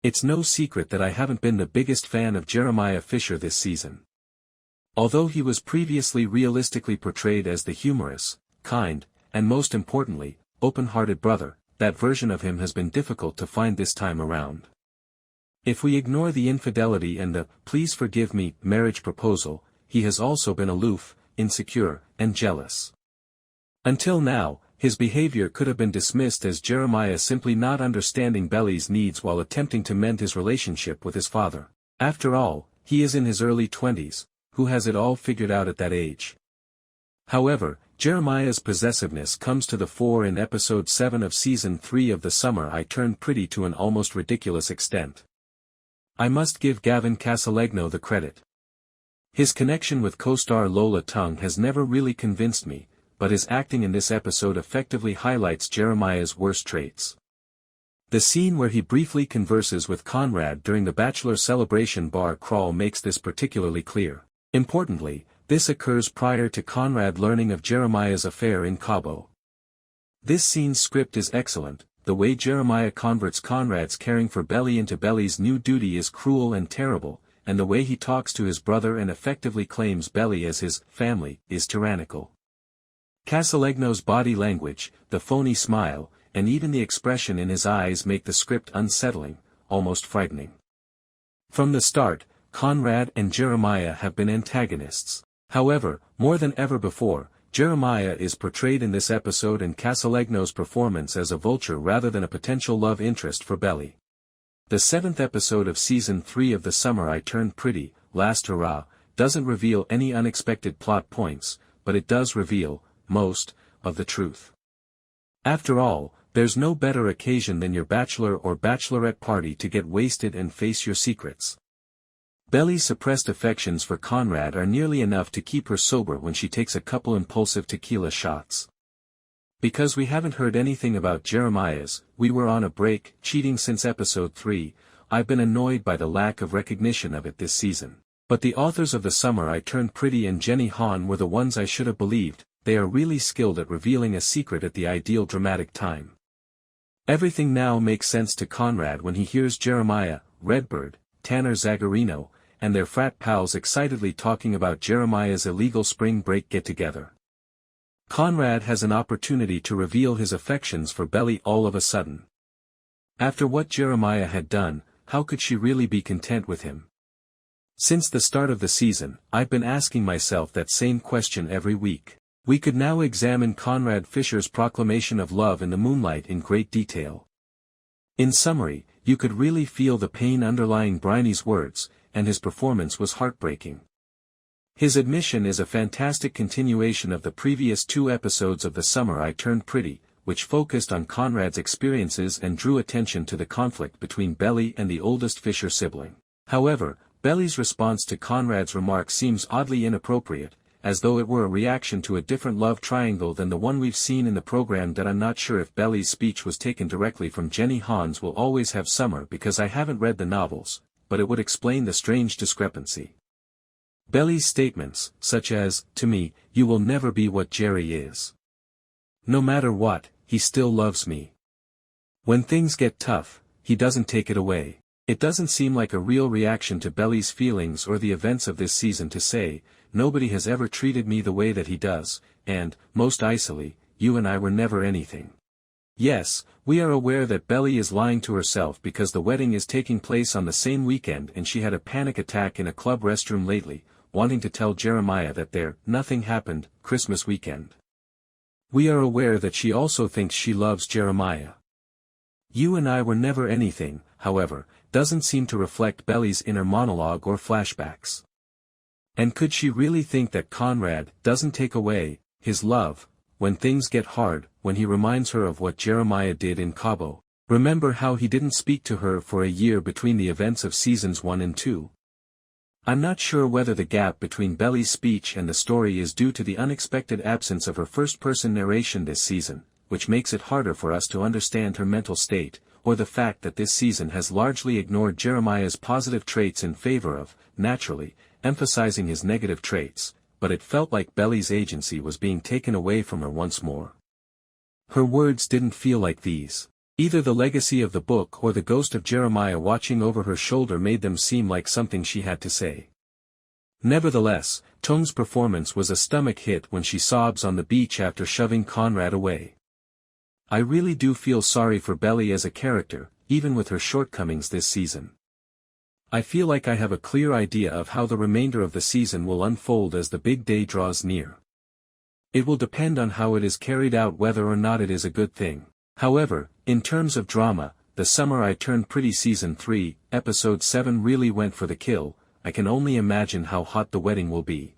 It's no secret that I haven't been the biggest fan of Jeremiah Fisher this season. Although he was previously realistically portrayed as the humorous, kind, and most importantly, open-hearted brother, that version of him has been difficult to find this time around. If we ignore the infidelity and the "please forgive me" marriage proposal, he has also been aloof, insecure, and jealous. Until now, his behavior could have been dismissed as Jeremiah simply not understanding Belly's needs while attempting to mend his relationship with his father. After all, he is in his early 20s, who has it all figured out at that age. However, Jeremiah's possessiveness comes to the fore in episode 7 of season 3 of The Summer I Turned Pretty to an almost ridiculous extent. I must give Gavin Casalegno the credit. His connection with co-star Lola Tung has never really convinced me, but his acting in this episode effectively highlights Jeremiah's worst traits. The scene where he briefly converses with Conrad during the bachelor celebration bar crawl makes this particularly clear. Importantly, this occurs prior to Conrad learning of Jeremiah's affair in Cabo. This scene's script is excellent. The way Jeremiah converts Conrad's caring for Belly into Belly's new duty is cruel and terrible, and the way he talks to his brother and effectively claims Belly as his family is tyrannical. Casalegno's body language, the phony smile, and even the expression in his eyes make the script unsettling, almost frightening. From the start, Conrad and Jeremiah have been antagonists. However, more than ever before, Jeremiah is portrayed in this episode and Casalegno's performance as a vulture rather than a potential love interest for Belly. The 7th episode of season 3 of The Summer I Turned Pretty, Last Hurrah, doesn't reveal any unexpected plot points, but it does reveal most of the truth. After all, there's no better occasion than your bachelor or bachelorette party to get wasted and face your secrets. Belly's suppressed affections for Conrad are nearly enough to keep her sober when she takes a couple impulsive tequila shots. Because we haven't heard anything about Jeremiah's "we were on a break" cheating since episode 3, I've been annoyed by the lack of recognition of it this season. But the authors of The Summer I Turned Pretty and Jenny Han were the ones I should have believed. They are really skilled at revealing a secret at the ideal dramatic time. Everything now makes sense to Conrad when he hears Jeremiah, Redbird, Tanner Zagarino, and their frat pals excitedly talking about Jeremiah's illegal spring break get-together. Conrad has an opportunity to reveal his affections for Belly all of a sudden. After what Jeremiah had done, how could she really be content with him? Since the start of the season, I've been asking myself that same question every week. We could now examine Conrad Fisher's proclamation of love in the moonlight in great detail. In summary, you could really feel the pain underlying Bryony's words, and his performance was heartbreaking. His admission is a fantastic continuation of the previous 2 episodes of The Summer I Turned Pretty, which focused on Conrad's experiences and drew attention to the conflict between Belly and the oldest Fisher sibling. However, Belly's response to Conrad's remark seems oddly inappropriate, as though it were a reaction to a different love triangle than the one we've seen in the program. That I'm not sure if Belly's speech was taken directly from Jenny Han's Will Always Have Summer because I haven't read the novels, but it would explain the strange discrepancy. Belly's statements, such as, "To me, you will never be what Jerry is. No matter what, he still loves me. When things get tough, he doesn't take it away." It doesn't seem like a real reaction to Belly's feelings or the events of this season to say, "Nobody has ever treated me the way that he does, and, most icily, you and I were never anything." Yes, we are aware that Belly is lying to herself because the wedding is taking place on the same weekend and she had a panic attack in a club restroom lately, wanting to tell Jeremiah that their "nothing happened" Christmas weekend. We are aware that she also thinks she loves Jeremiah. "You and I were never anything," however, doesn't seem to reflect Belly's inner monologue or flashbacks. And could she really think that Conrad doesn't take away his love when things get hard, when he reminds her of what Jeremiah did in Cabo? Remember how he didn't speak to her for a year between the events of seasons 1 and 2? I'm not sure whether the gap between Belly's speech and the story is due to the unexpected absence of her first-person narration this season, which makes it harder for us to understand her mental state, or the fact that this season has largely ignored Jeremiah's positive traits in favor of, naturally, emphasizing his negative traits, but it felt like Belly's agency was being taken away from her once more. Her words didn't feel like these. Either the legacy of the book or the ghost of Jeremiah watching over her shoulder made them seem like something she had to say. Nevertheless, Tung's performance was a stomach hit when she sobs on the beach after shoving Conrad away. I really do feel sorry for Belly as a character, even with her shortcomings this season. I feel like I have a clear idea of how the remainder of the season will unfold as the big day draws near. It will depend on how it is carried out whether or not it is a good thing. However, in terms of drama, The Summer I Turned Pretty Season 3, Episode 7 really went for the kill. I can only imagine how hot the wedding will be.